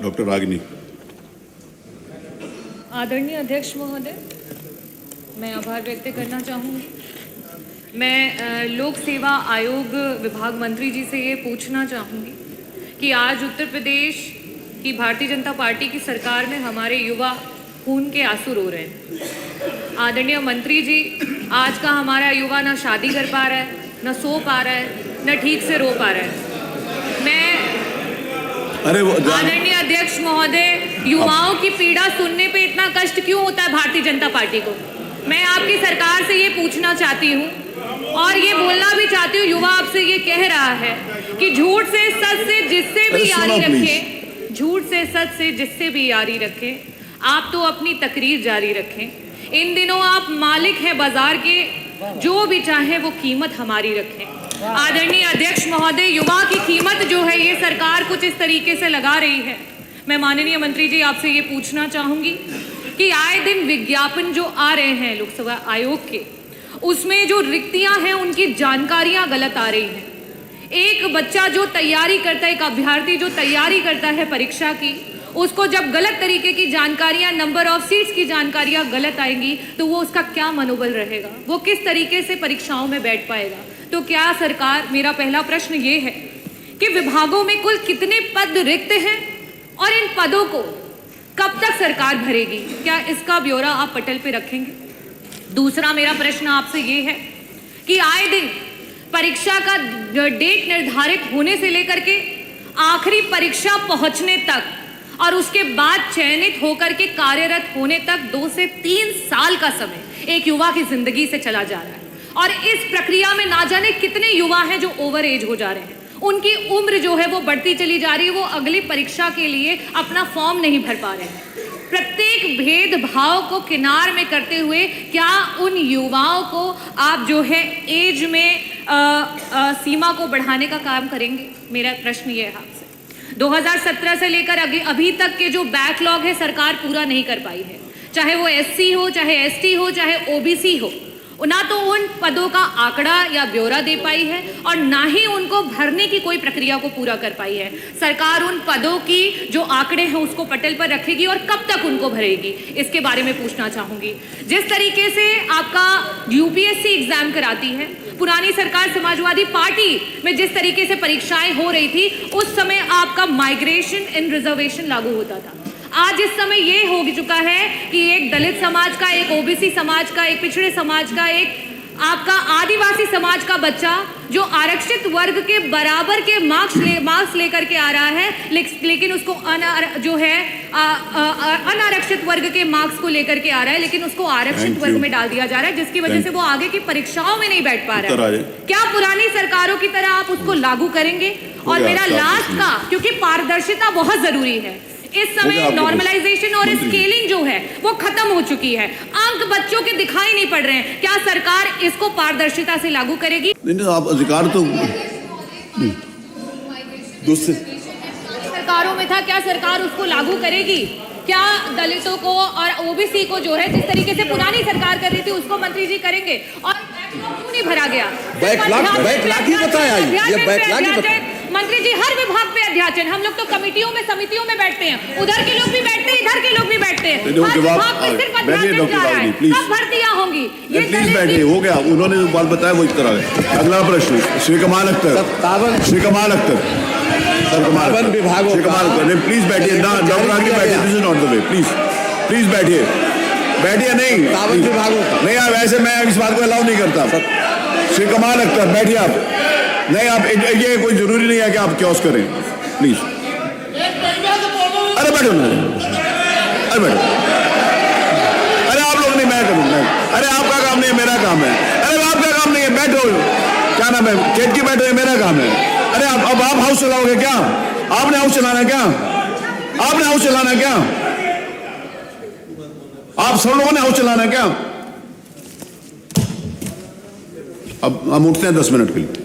Doctor Ragini. आदरणीय अध्यक्ष महोदय, मैं आभार व्यक्त करना चाहूँगी। मैं लोक सेवा आयोग विभाग मंत्री जी से ये पूछना चाहूँगी कि आज उत्तर प्रदेश की भारतीय जनता पार्टी की सरकार में हमारे युवा खून के आंसू रो रहे हैं। आदरणीय मंत्री जी, आज का हमारा युवा ना शादी कर पा रहा है, न सो पा रहा है, न ठीक से रो पा रहा है। आदरणीय अध्यक्ष महोदय, युवाओं की पीड़ा सुनने पे इतना कष्ट क्यों होता है भारतीय जनता पार्टी को? मैं आपकी सरकार से ये पूछना चाहती हूँ और ये बोलना भी चाहती हूँ, युवा आपसे ये कह रहा है कि झूठ से सच से जिससे भी यारी रखें, झूठ से सच से जिससे भी यारी रखें, आप तो अपनी तकरीर जारी रखें। इन दिनों आप मालिक हैं बाजार के, जो भी चाहे वो कीमत हमारी रखें। आदरणीय अध्यक्ष महोदय, युवा की कीमत जो है ये सरकार कुछ इस तरीके से लगा रही है। मैं माननीय मंत्री जी आपसे ये पूछना चाहूंगी कि आए दिन विज्ञापन जो आ रहे हैं लोकसभा आयोग के, उसमें जो रिक्तियां हैं उनकी जानकारियां गलत आ रही हैं। एक बच्चा जो तैयारी करता है, एक अभ्यर्थी जो तैयारी करता है परीक्षा की, उसको जब गलत तरीके की जानकारियां, नंबर ऑफ सीट्स की जानकारियां गलत आएंगी तो वो उसका क्या मनोबल रहेगा, वो किस तरीके से परीक्षाओं में बैठ पाएगा? तो क्या सरकार, मेरा पहला प्रश्न ये है कि विभागों में कुल कितने पद रिक्त हैं और इन पदों को कब तक सरकार भरेगी? क्या इसका ब्यौरा आप पटल पे रखेंगे? दूसरा मेरा प्रश्न आपसे ये है कि आए दिन परीक्षा का डेट निर्धारित होने से लेकर के आखिरी परीक्षा पहुंचने तक और उसके बाद चयनित होकर के कार्यरत होने तक 2 से 3 साल का समय एक युवा की जिंदगी से चला जा रहा है और इस प्रक्रिया में ना जाने कितने युवा हैं जो ओवर एज हो जा रहे हैं। उनकी उम्र जो है वो बढ़ती चली जा रही है, वो अगली परीक्षा के लिए अपना फॉर्म नहीं भर पा रहे हैं। प्रत्येक भेदभाव को किनार में करते हुए क्या उन युवाओं को आप जो है एज में सीमा को बढ़ाने का काम करेंगे? मेरा प्रश्न ये है आपसे। 2017 से लेकर अभी तक के जो बैकलॉग है सरकार पूरा नहीं कर पाई है, चाहे वो SC हो, चाहे ST हो, चाहे OBC हो। ना तो उन पदों का आंकड़ा या ब्यौरा दे पाई है और ना ही उनको भरने की कोई प्रक्रिया को पूरा कर पाई है। सरकार उन पदों की जो आंकड़े हैं उसको पटल पर रखेगी और कब तक उनको भरेगी, इसके बारे में पूछना चाहूंगी। जिस तरीके से आपका UPSC एग्जाम कराती है, पुरानी सरकार समाजवादी पार्टी में जिस तरीके से परीक्षाएं हो रही थी, उस समय आपका माइग्रेशन इन रिजर्वेशन लागू होता था। आज इस समय ये हो चुका है कि एक दलित समाज का, एक OBC समाज का, एक पिछड़े समाज का, एक आपका आदिवासी समाज का बच्चा जो आरक्षित वर्ग के बराबर के मार्क्स लेकर के आ रहा है, लेकिन उसको अनारक्षित वर्ग के मार्क्स को लेकर के आ रहा है, लेकिन उसको आरक्षित वर्ग में डाल दिया जा रहा है, जिसकी वजह से वो आगे की परीक्षाओं में नहीं बैठ पा रहा है। क्या पुरानी सरकारों की तरह आप उसको लागू करेंगे? और मेरा लास्ट का, क्योंकि पारदर्शिता बहुत जरूरी है, इस समय नॉर्मलाइजेशन और स्केलिंग जो है वो खत्म हो चुकी है, अंक बच्चों के दिखाई नहीं पड़ रहे हैं। क्या सरकार इसको पारदर्शिता से लागू करेगी? नहीं, आप अधिकार तो दूसरे सरकारों में था, क्या सरकार उसको लागू करेगी? क्या दलितों को और OBC को जो है जिस तरीके से पुरानी सरकार कर रही थी उसको मंत्री जी करेंगे? और क्यों नहीं भरा गया? मंत्री जी, हर विभाग पे अध्याचन, हम लोग तो कमिटियों में, समितियों में बैठते हैं, उधर के लोग भी बैठते हैं, इधर के लोग भी बैठते हैं, हर विभाग पे सिर्फ अध्याचन जा रहा है। कब भर्तियां होंगी? ये प्लीज बैठिए, हो गया, उन्होंने जो बात बताया वो इस तरह है। अगला प्रश्न श्री कमाल अख्तर, श्री कमाल अख्तर, प्लीज बैठिए ना, डॉक्टर आगे बैठिए, this is not the way, please बैठिए, बैठिए। नहीं विभागों का नहीं, आप ऐसे, मैं इस बात को अलाउ नहीं करता। श्री कमाल अख्तर बैठिए आप। नहीं, आप ये कोई जरूरी नहीं है कि आप क्योस करें, प्लीज। अरे बैठो ना, अरे बैठो, अरे आप लोग नहीं, मैं करूँ, अरे आपका काम नहीं है, मेरा काम है। अरे आपका काम नहीं है, बैठो, क्या नाम है, खेत की बैठो, मेरा काम है। अरे अब आप हाउस चलाओगे क्या? आपने हाउस चलाना क्या? आपने हाउस चलाना क्या? आप सब लोगों ने हाउस चलाना क्या? अब हम उठते हैं 10 मिनट के लिए।